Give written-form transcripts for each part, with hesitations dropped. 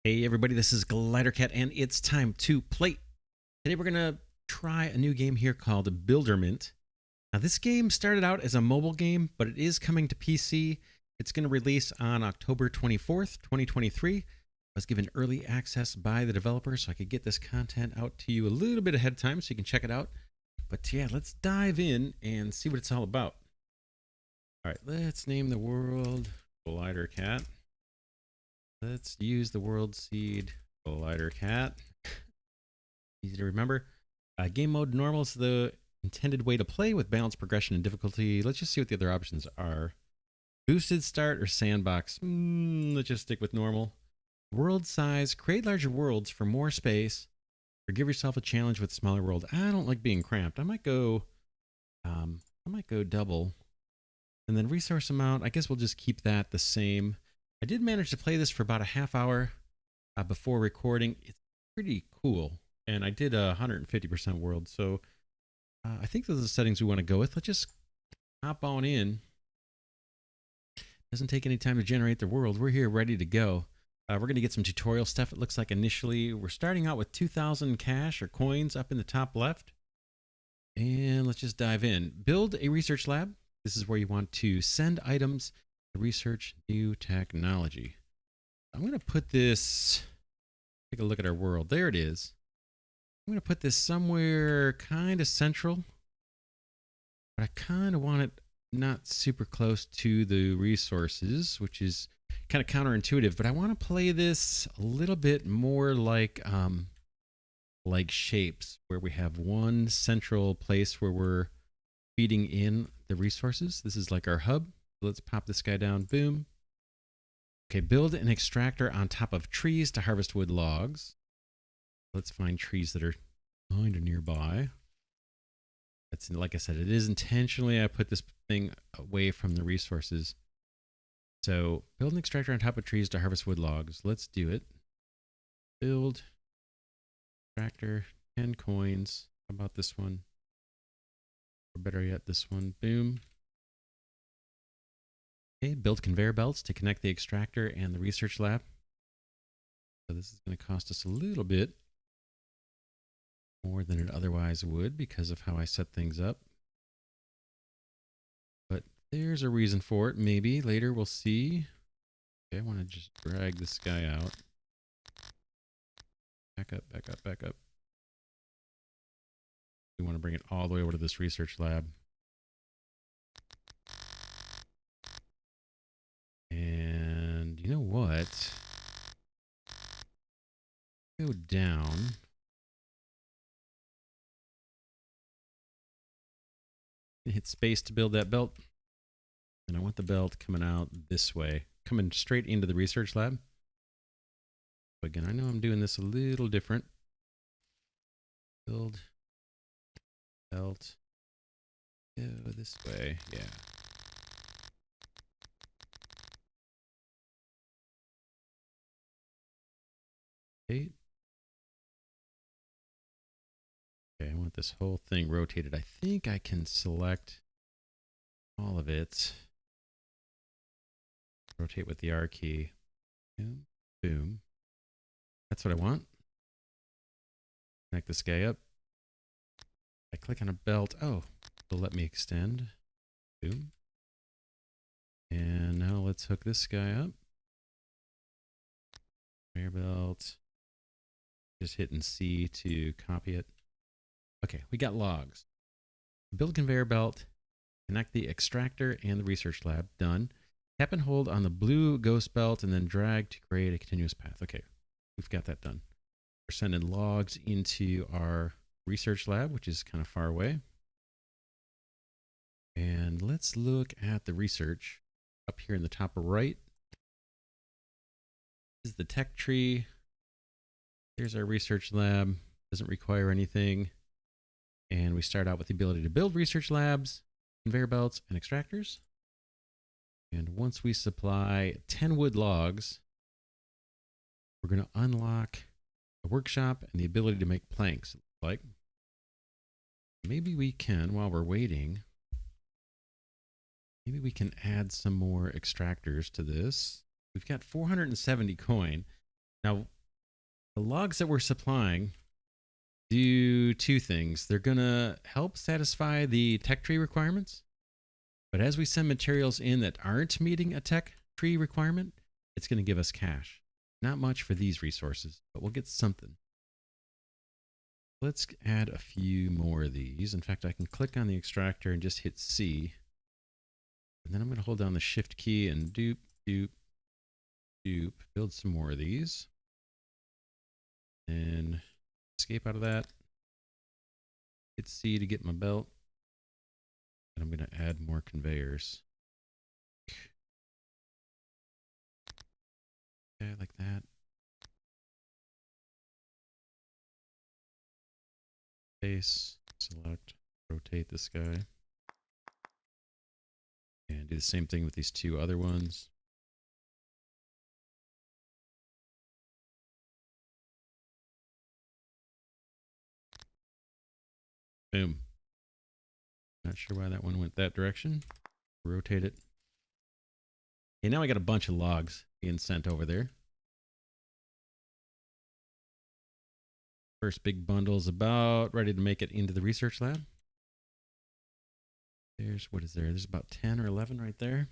Hey everybody, this is Glidercat and it's time to play. Today we're going to try a new game here called Builderment. Now this game started out as a mobile game, but it is coming to PC. It's going to release on October 24th, 2023. I was given early access by the developer so I could get this content out to you a little bit ahead of time so you can check it out. But yeah, let's dive in and see what it's all about. All right, let's name the world Glidercat. Let's use the world seed Glidercat. Easy to remember. Game mode normal is the intended way to play with balanced progression and difficulty. Let's just see what the other options are. Boosted start or sandbox. Let's just stick with normal. World size. Create larger worlds for more space. Or give yourself a challenge with a smaller world. I don't like being cramped. I might go double. And then resource amount. I guess we'll just keep that the same. I did manage to play this for about a half hour before recording. It's pretty cool. And I did 150% world. So I think those are the settings we want to go with. Let's just hop on in. Doesn't take any time to generate the world. We're here ready to go. We're going to get some tutorial stuff. It looks like initially we're starting out with 2,000 cash or coins up in the top left. And let's just dive in. Build a research lab. This is where you want to send items to research new technology. I'm going to put this, take a look at our world. There it is. I'm going to put this somewhere kind of central, but I kind of want it not super close to the resources, which is kind of counterintuitive, but I want to play this a little bit more like shapes, where we have one central place where we're feeding in the resources. This is like our hub. Let's pop this guy down. Boom. Okay, build an extractor on top of trees to harvest wood logs. Let's find trees that are kind of nearby. That's, like I said, it is intentionally I put this thing away from the resources. So build an extractor on top of trees to harvest wood logs. Let's do it. Build extractor, 10 coins. How about this one? Or better yet, this one. Boom. Okay, build conveyor belts to connect the extractor and the research lab. So this is going to cost us a little bit more than it otherwise would because of how I set things up. But there's a reason for it. Maybe later we'll see. Okay, I want to just drag this guy out. Back up, back up, back up. We want to bring it all the way over to this research lab. And you know what? Go down. Hit space to build that belt. And I want the belt coming out this way, coming straight into the research lab. So again, I know I'm doing this a little different. Build belt. Go this way. Yeah. Okay, I want this whole thing rotated. I think I can select all of it. Rotate with the R key. Boom, boom. That's what I want. Connect this guy up. I click on a belt. Oh, it'll let me extend. Boom. And now let's hook this guy up. Conveyor belt. Just hitting C to copy it. Okay, we got logs. Build conveyor belt. Connect the extractor and the research lab. Done. Tap and hold on the blue ghost belt and then drag to create a continuous path. Okay, we've got that done. We're sending logs into our research lab, which is kind of far away. And let's look at the research up here in the top right. This is the tech tree. Here's our research lab. Doesn't require anything. And we start out with the ability to build research labs, conveyor belts, and extractors. And once we supply 10 wood logs, we're going to unlock a workshop and the ability to make planks. Like, maybe we can, while we're waiting, maybe we can add some more extractors to this. We've got 470 coin. Now, the logs that we're supplying do two things. They're going to help satisfy the tech tree requirements. But as we send materials in that aren't meeting a tech tree requirement, it's going to give us cash. Not much for these resources, but we'll get something. Let's add a few more of these. In fact, I can click on the extractor and just hit C. And then I'm going to hold down the shift key and dupe, dupe, dupe, build some more of these. And escape out of that. Hit C to get my belt. And I'm going to add more conveyors. Okay, like that. Space, select, rotate this guy. And do the same thing with these two other ones. Boom. Not sure why that one went that direction. Rotate it. Okay, now I got a bunch of logs being sent over there. First big bundle's about ready to make it into the research lab. There's, what is there? There's about 10 or 11 right there.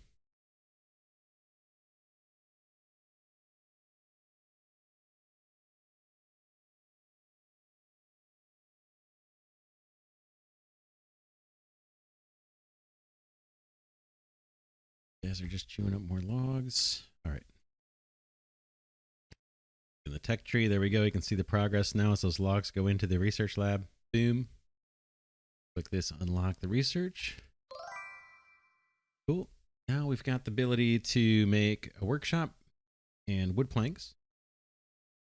Guys are just chewing up more logs. All right. In the tech tree, there we go. You can see the progress now as those logs go into the research lab. Boom. Click this, unlock the research. Cool. Now we've got the ability to make a workshop and wood planks.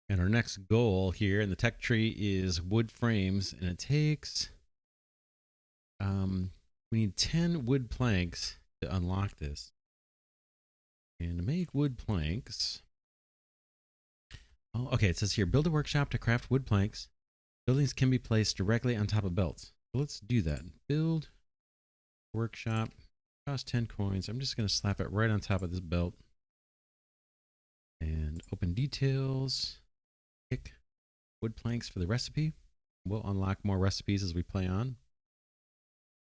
And our next goal here in the tech tree is wood frames, and it takes, we need 10 wood planks to unlock this. And to make wood planks, oh, okay, it says here, build a workshop to craft wood planks. Buildings can be placed directly on top of belts. So let's do that. Build workshop, cost 10 coins. I'm just going to slap it right on top of this belt. And open details, pick wood planks for the recipe. We'll unlock more recipes as we play on.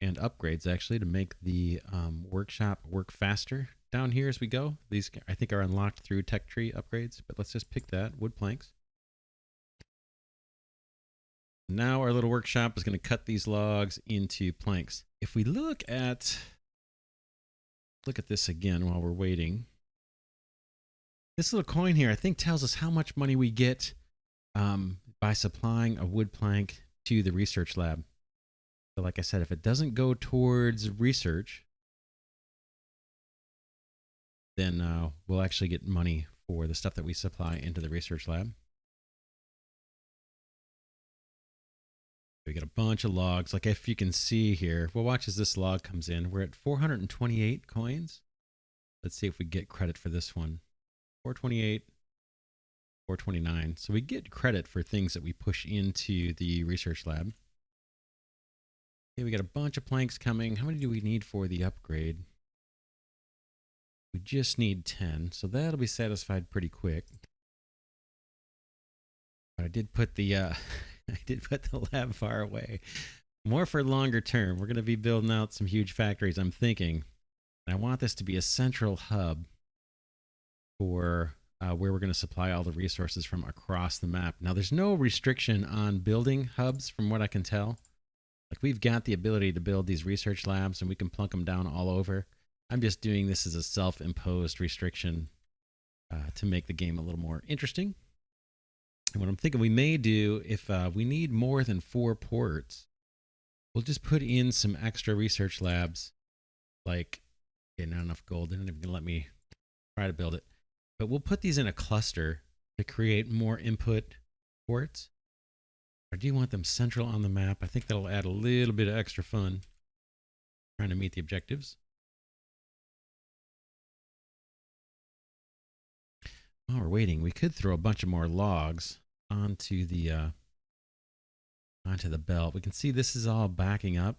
And upgrades actually to make the workshop work faster. Down here as we go, these I think are unlocked through tech tree upgrades, but let's just pick that, wood planks. Now our little workshop is going to cut these logs into planks. If we look at this again while we're waiting, this little coin here I think tells us how much money we get by supplying a wood plank to the research lab. So like I said, if it doesn't go towards research, then we'll actually get money for the stuff that we supply into the research lab. We got a bunch of logs. Like if you can see here, well, watch as this log comes in. We're at 428 coins. Let's see if we get credit for this one. 428, 429. So we get credit for things that we push into the research lab. Okay, we got a bunch of planks coming. How many do we need for the upgrade? We just need 10, so that'll be satisfied pretty quick. But I did put the lab far away. More for longer term. We're going to be building out some huge factories, I'm thinking. And I want this to be a central hub for where we're going to supply all the resources from across the map. Now, there's no restriction on building hubs from what I can tell. Like we've got the ability to build these research labs and we can plunk them down all over. I'm just doing this as a self-imposed restriction to make the game a little more interesting. And what I'm thinking we may do, if we need more than 4 ports, we'll just put in some extra research labs. Like, okay, not enough gold. They're not even gonna let me try to build it. But we'll put these in a cluster to create more input ports. Or do you want them central on the map? I think that'll add a little bit of extra fun trying to meet the objectives. While we're waiting, we could throw a bunch of more logs onto the belt. We can see this is all backing up.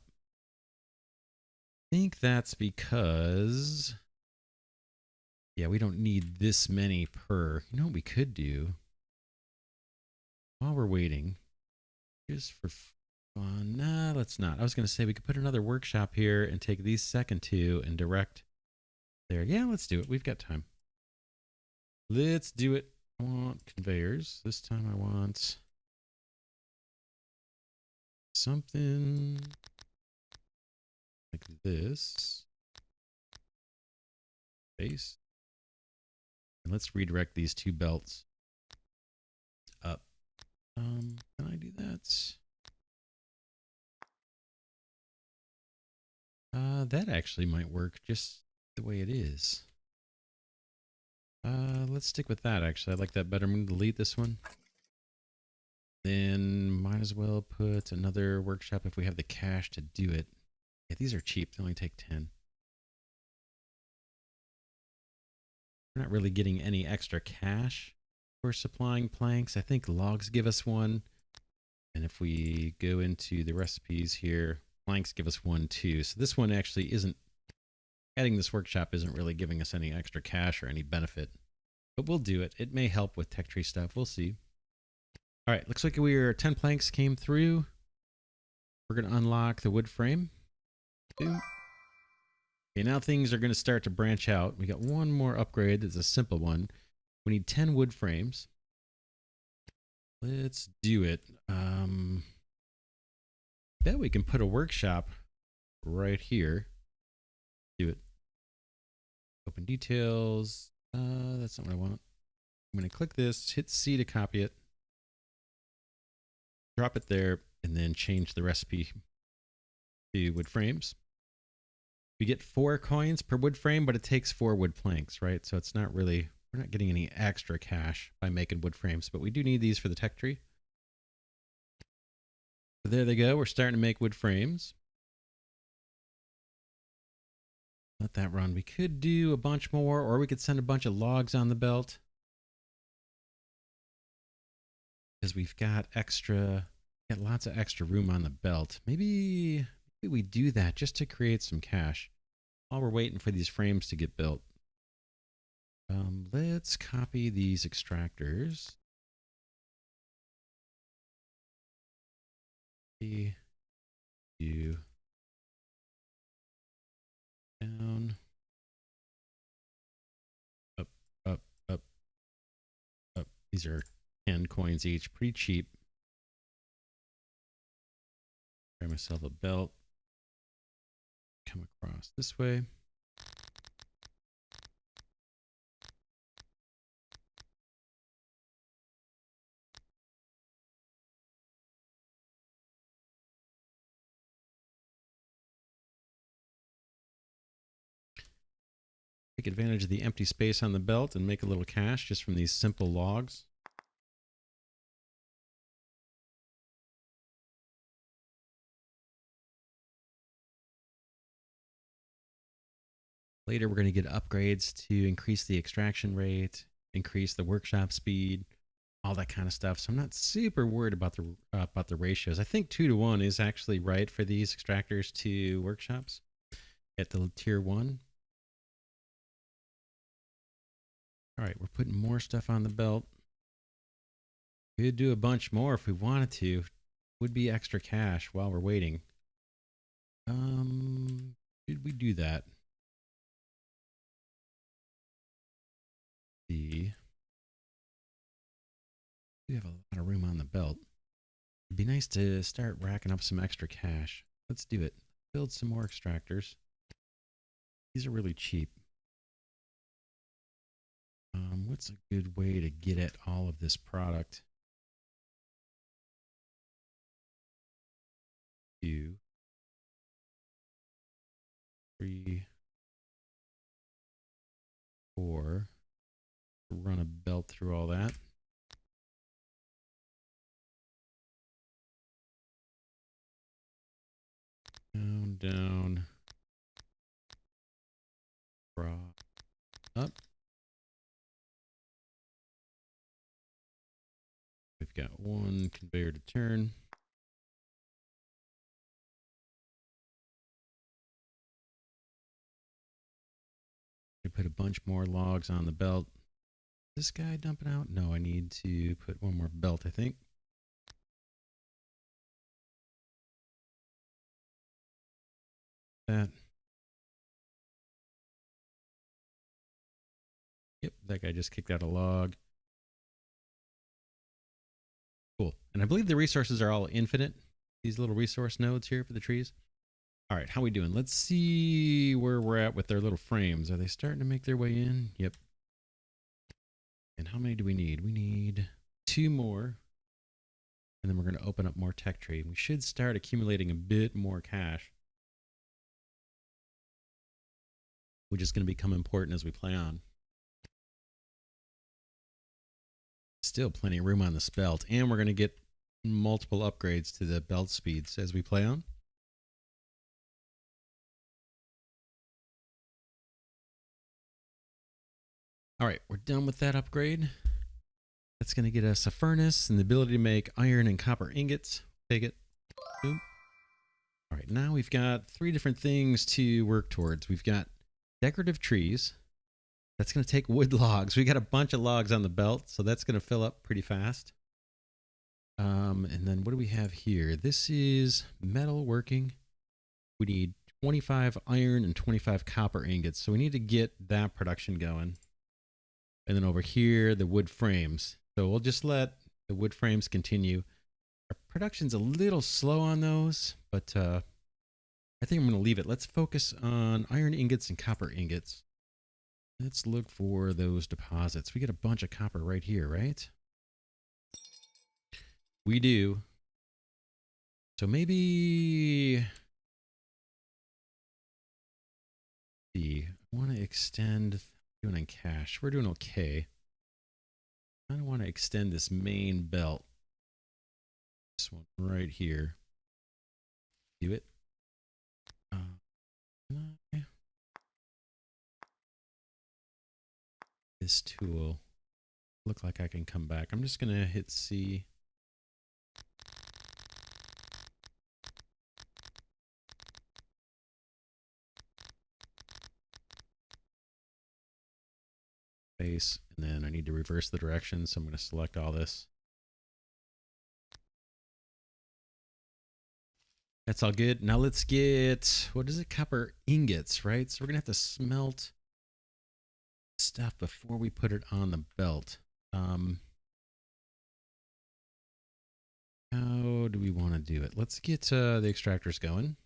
I think that's because, yeah, we don't need this many per. You know what we could do? while we're waiting, just for fun, nah, let's not. I was going to say we could put another workshop here and take these second two and direct there. Yeah, let's do it. We've got time. Let's do it. I want conveyors. This time I want something like this. Base. And let's redirect these two belts up. Can I do that? That actually might work just the way it is. Let's stick with that, actually. I like that better. I'm going to delete this one. Then might as well put another workshop if we have the cash to do it. Yeah, these are cheap. They only take 10. We're not really getting any extra cash for supplying planks. I think logs give us one. And if we go into the recipes here, planks give us one too. So this one actually isn't, adding this workshop isn't really giving us any extra cash or any benefit. But we'll do it. It may help with tech tree stuff. We'll see. All right, looks like 10 planks came through. We're going to unlock the wood frame. Boom. Okay, now things are going to start to branch out. We got one more upgrade. That's a simple one. We need 10 wood frames. Let's do it. Bet we can put a workshop right here. Do it. Open details. That's not what I want. I'm going to click this, hit C to copy it, drop it there, and then change the recipe to wood frames. We get 4 coins per wood frame, but it takes 4 wood planks, right? So it's not really, we're not getting any extra cash by making wood frames, but we do need these for the tech tree. So there they go. We're starting to make wood frames. Let that run. We could do a bunch more, or we could send a bunch of logs on the belt. Because we've got lots of extra room on the belt. Maybe we do that just to create some cash while we're waiting for these frames to get built. Let's copy these extractors. You down, up, up, up, up. These are 10 coins each, pretty cheap. Grab myself a belt. Come across this way. Take advantage of the empty space on the belt and make a little cash just from these simple logs. Later, we're going to get upgrades to increase the extraction rate, increase the workshop speed, all that kind of stuff. So I'm not super worried about the ratios. I think 2 to 1 is actually right for these extractors to workshops at the tier 1. All right, we're putting more stuff on the belt. We could do a bunch more if we wanted to. Would be extra cash while we're waiting. Should we do that? We have a lot of room on the belt. It'd be nice to start racking up some extra cash. Let's do it. Build some more extractors. These are really cheap. What's a good way to get at all of this product? 2, 3, 4. Run a belt through all that. Down, down. Drop up. We've got 1 conveyor to turn. I put a bunch more logs on the belt. This guy dumping out? No, I need to put 1 more belt, I think. that. Yep, that guy just kicked out a log. Cool. And I believe the resources are all infinite. These little resource nodes here for the trees. All right, how we doing? Let's see where we're at with their little frames. Are they starting to make their way in? Yep. And how many do we need? We need 2 more. And then we're going to open up more tech trade. We should start accumulating a bit more cash, which is going to become important as we play on. Still plenty of room on this belt, and we're going to get multiple upgrades to the belt speeds as we play on. All right, we're done with that upgrade. That's going to get us a furnace and the ability to make iron and copper ingots. Take it. Boom. All right, now we've got 3 different things to work towards. We've got decorative trees. That's going to take wood logs. We got a bunch of logs on the belt, so that's going to fill up pretty fast. And then what do we have here? This is metalworking. We need 25 iron and 25 copper ingots, so we need to get that production going. And then over here, the wood frames. So we'll just let the wood frames continue. Our production's a little slow on those, but I think I'm going to leave it. Let's focus on iron ingots and copper ingots. Let's look for those deposits. We get a bunch of copper right here, right? We do. So maybe... see, I want to extend... doing in cash. We're doing okay. I don't want to extend this main belt. This one right here. Do it. This tool. Look like I can come back. I'm just going to hit C. Space, and then I need to reverse the direction, so I'm going to select all this. That's all good. Now let's get, what is it? Copper ingots, right? So we're going to have to smelt stuff before we put it on the belt. How do we want to do it? Let's get the extractors going.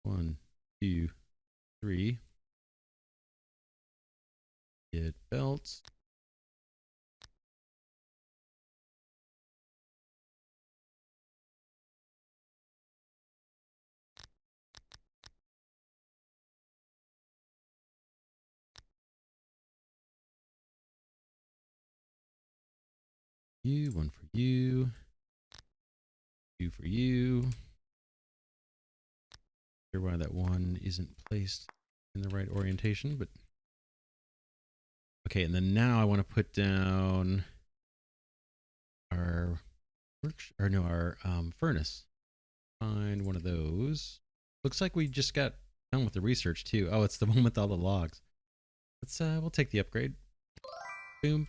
1, 2, 3. Get belts. You, 1 for you. 2 for you. Sure why that 1 isn't placed in the right orientation, but okay. And then now I want to put down our furnace. Find one of those. Looks like we just got done with the research too. Oh, it's the one with all the logs. Let's we'll take the upgrade. Boom.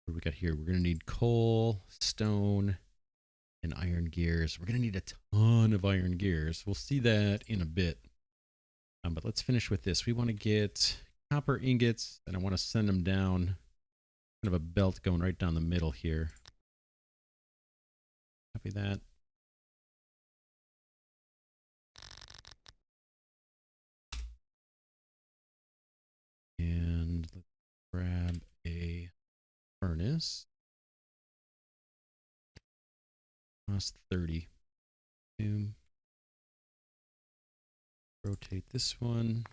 What do we got here? We're gonna need coal, stone, and iron gears. We're gonna need a ton of iron gears. We'll see that in a bit. But let's finish with this. We want to get copper ingots, and I want to send them down. Kind of a belt going right down the middle here. Copy that. And let's grab a furnace. Cost 30. Boom. Rotate this one.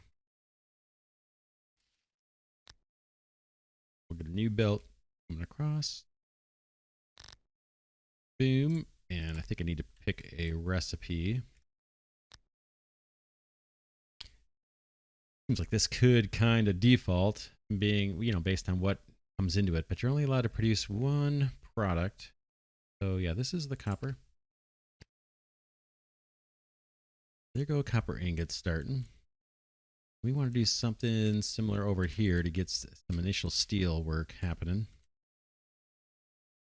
We'll get a new belt coming across. Boom. And I think I need to pick a recipe. Seems like this could kind of default being, you know, based on what comes into it, but you're only allowed to produce 1 product. So yeah, this is the copper. There go copper ingots starting. We want to do something similar over here to get some initial steel work happening.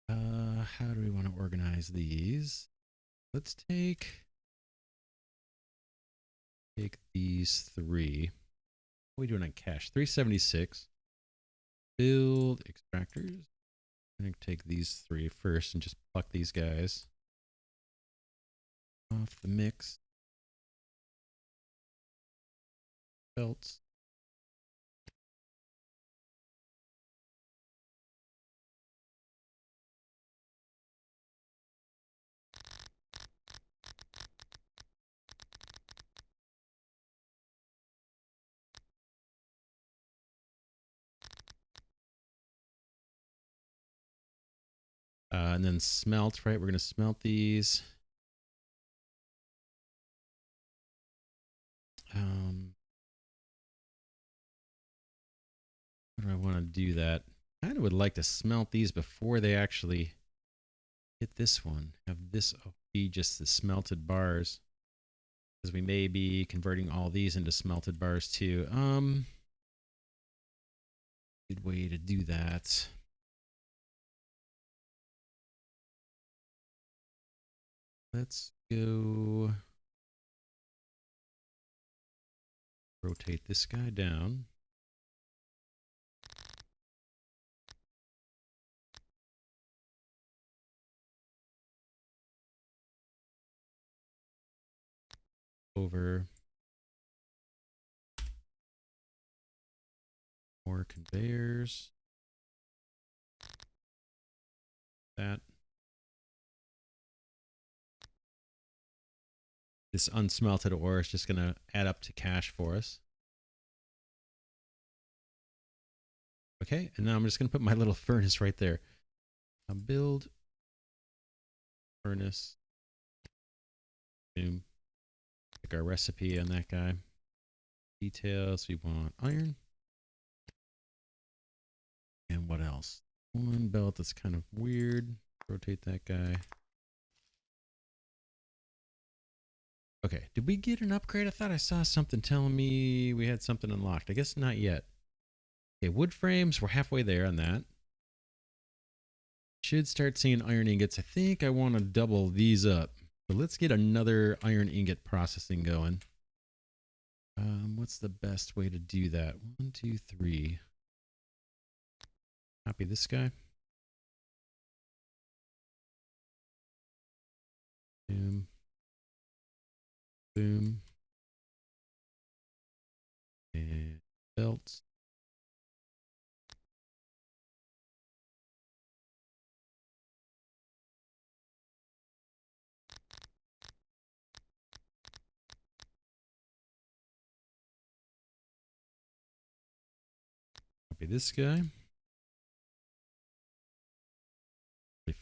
How do we want to organize these? Let's take these three. What are we doing on cash? 376. Build extractors. I'm going to take these three first and just pluck these guys off the mix. Belts. And then smelt, right? We're going to smelt these. How do I want to do that? I kind of would like to smelt these before they actually hit this one. Have this be just the smelted bars. Because we may be converting all these into smelted bars too. Good way to do that. Let's go rotate this guy down. Over more conveyors. That. This unsmelted ore is just going to add up to cash for us. Okay, and now I'm just going to put my little furnace right there. I'll build furnace. Boom. Pick our recipe on that guy. Details, we want iron. And what else? One belt that's kind of weird. Rotate that guy. Okay, did we get an upgrade? I thought I saw something telling me we had something unlocked. I guess not yet. Okay, wood frames, we're halfway there on that. Should start seeing iron ingots. I think I want to double these up. But let's get another iron ingot processing going. What's the best way to do that? 1, 2, 3. Copy this guy. Boom. Boom. And belts. Copy this guy.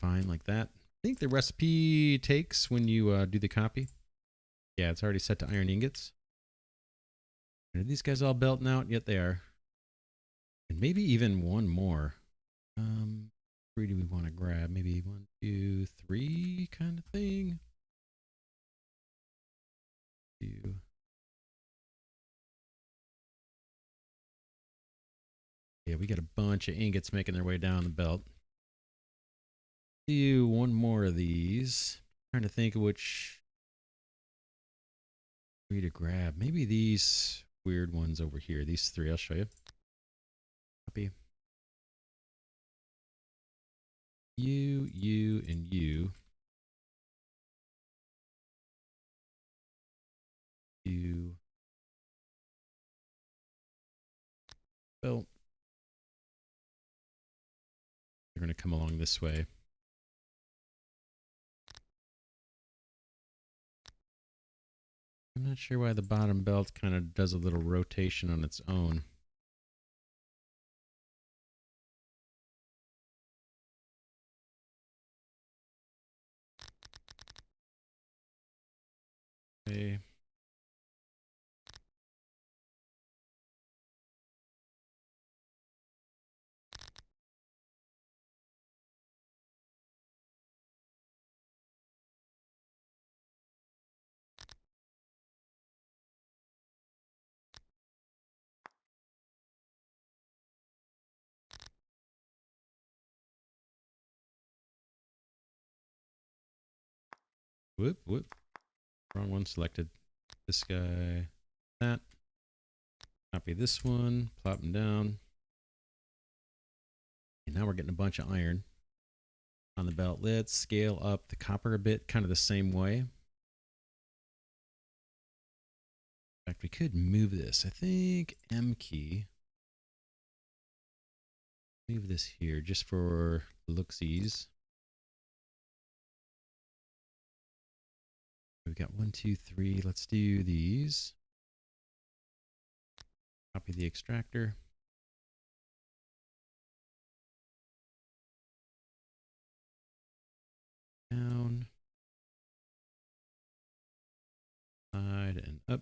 Fine like that. I think the recipe takes when you do the copy. Yeah, it's already set to iron ingots. Are these guys all belting out? Yet they are. And maybe even one more. 3 do we want to grab? Maybe 1, 2, 3 kind of thing. 2. Yeah, we got a bunch of ingots making their way down the belt. Do one more of these. Trying to think of which 3 to grab. Maybe these weird ones over here. These 3, I'll show you. Copy. You, and you. You. Belt. They're going to come along this way. I'm not sure why the bottom belt kind of does a little rotation on its own. Okay. Whoop, whoop. Wrong one selected. This guy, that. Copy this one, plop them down. And now we're getting a bunch of iron on the belt. Let's scale up the copper a bit, kind of the same way. In fact, we could move this. I think M key. Move this here just for looksies. We've got 1, 2, 3. Let's do these. Copy the extractor. Down. Side and up.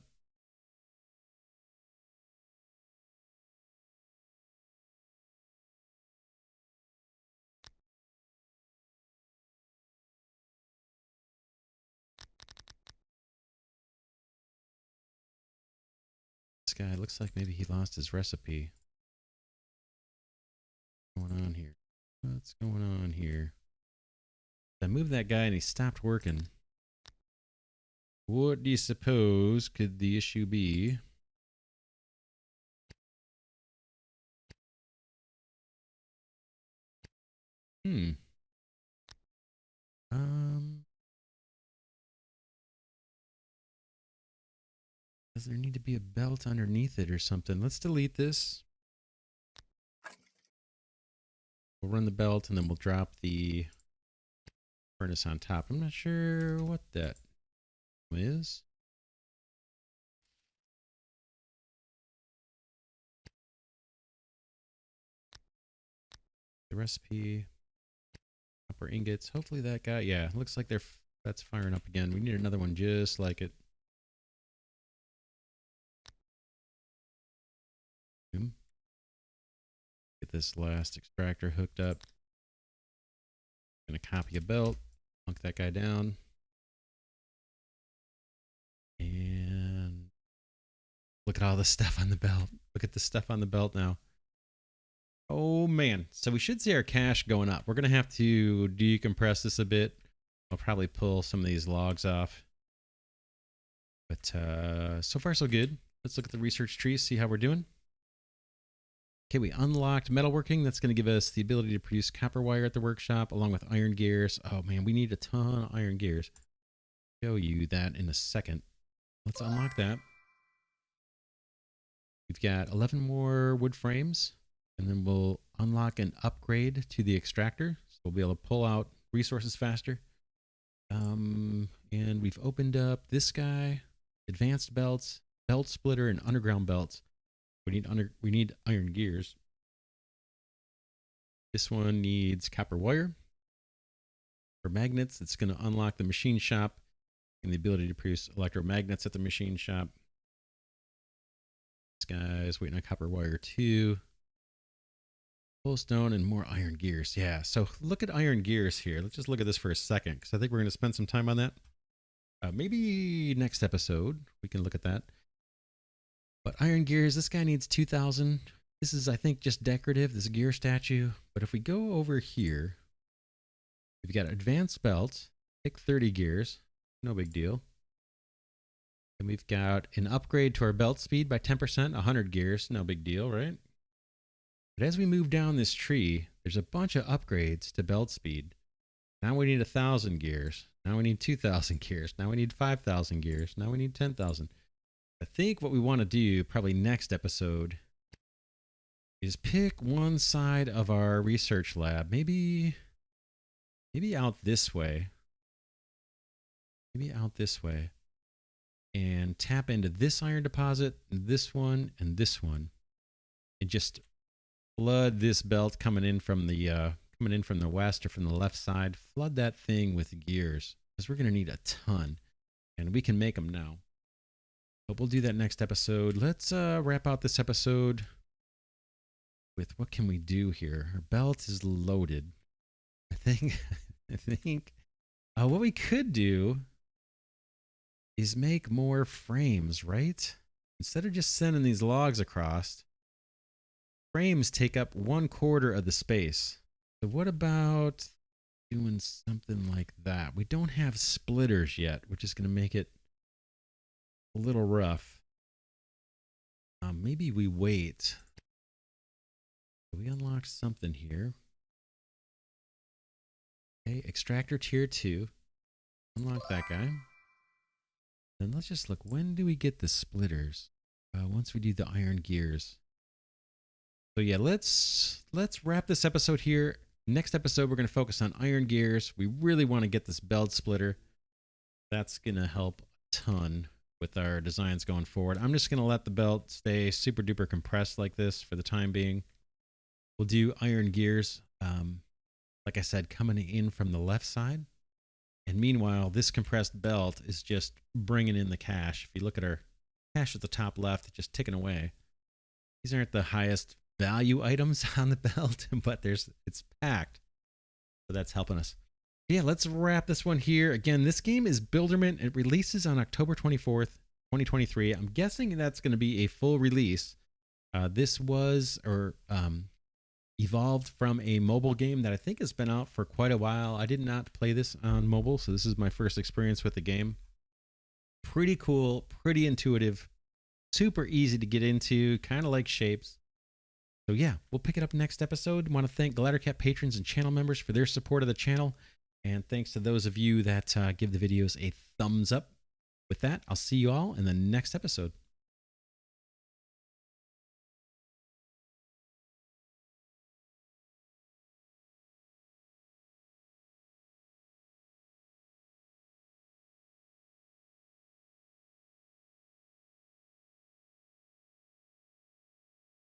This guy looks like maybe he lost his recipe. What's going on here? What's going on here? I moved that guy and he stopped working. What do you suppose could the issue be? Does there need to be a belt underneath it or something? Let's delete this. We'll run the belt and then we'll drop the furnace on top. I'm not sure what that is. The recipe, copper ingots. Hopefully that guy, yeah, looks like that's firing up again. We need another one just like it. Get this last extractor hooked up. Gonna copy a belt, plunk that guy down. And look at all the stuff on the belt. Look at the stuff on the belt now. Oh man, so we should see our cache going up. We're gonna have to decompress this a bit. I'll probably pull some of these logs off. But so far so good. Let's look at the research tree, see how we're doing. Okay, we unlocked metalworking. That's going to give us the ability to produce copper wire at the workshop along with iron gears. Oh man, we need a ton of iron gears. Show you that in a second. Let's unlock that. We've got 11 more wood frames, and then we'll unlock an upgrade to the extractor. So we'll be able to pull out resources faster. And we've opened up this guy, advanced belts, belt splitter, and underground belts. We need iron gears. This one needs copper wire. For magnets, it's going to unlock the machine shop and the ability to produce electromagnets at the machine shop. This guy's waiting on copper wire too. Full stone and more iron gears. Yeah, so look at iron gears here. Let's just look at this for a second because I think we're going to spend some time on that. Maybe next episode we can look at that. But iron gears, this guy needs 2,000. This is, I think, just decorative, this gear statue. But if we go over here, we've got advanced belts, pick 30 gears, no big deal. And we've got an upgrade to our belt speed by 10%, 100 gears, no big deal, right? But as we move down this tree, there's a bunch of upgrades to belt speed. Now we need 1,000 gears. Now we need 2,000 gears. Now we need 5,000 gears. Now we need 10,000. I think what we want to do probably next episode is pick one side of our research lab. Maybe out this way. Maybe out this way. And tap into this iron deposit, this one, and this one. And just flood this belt coming in from the west or from the left side. Flood that thing with gears. Because we're going to need a ton. And we can make them now. But we'll do that next episode. Let's wrap out this episode with what can we do here? Our belt is loaded. I think what we could do is make more frames, right? Instead of just sending these logs across, frames take up 1/4 of the space. So what about doing something like that. We don't have splitters yet, which is going to make it a little rough. Maybe we wait. We unlocked something here. Okay, extractor tier 2. Unlock that guy. Then let's just look. When do we get the splitters? Once we do the iron gears. So yeah, let's wrap this episode here. Next episode, we're going to focus on iron gears. We really want to get this belt splitter. That's going to help a ton with our designs going forward. I'm just going to let the belt stay super duper compressed like this for the time being. We'll do iron gears, like I said, coming in from the left side. And meanwhile, this compressed belt is just bringing in the cash. If you look at our cash at the top left, it's just ticking away. These aren't the highest value items on the belt, but it's packed. So that's helping us. Yeah, let's wrap this one here. Again, this game is Builderment. It releases on October 24th, 2023. I'm guessing that's going to be a full release. This was evolved from a mobile game that I think has been out for quite a while. I did not play this on mobile, so this is my first experience with the game. Pretty cool, pretty intuitive, super easy to get into, kind of like Shapes. So yeah, we'll pick it up next episode. I want to thank Glidercat patrons and channel members for their support of the channel. And thanks to those of you that give the videos a thumbs up. With that, I'll see you all in the next episode.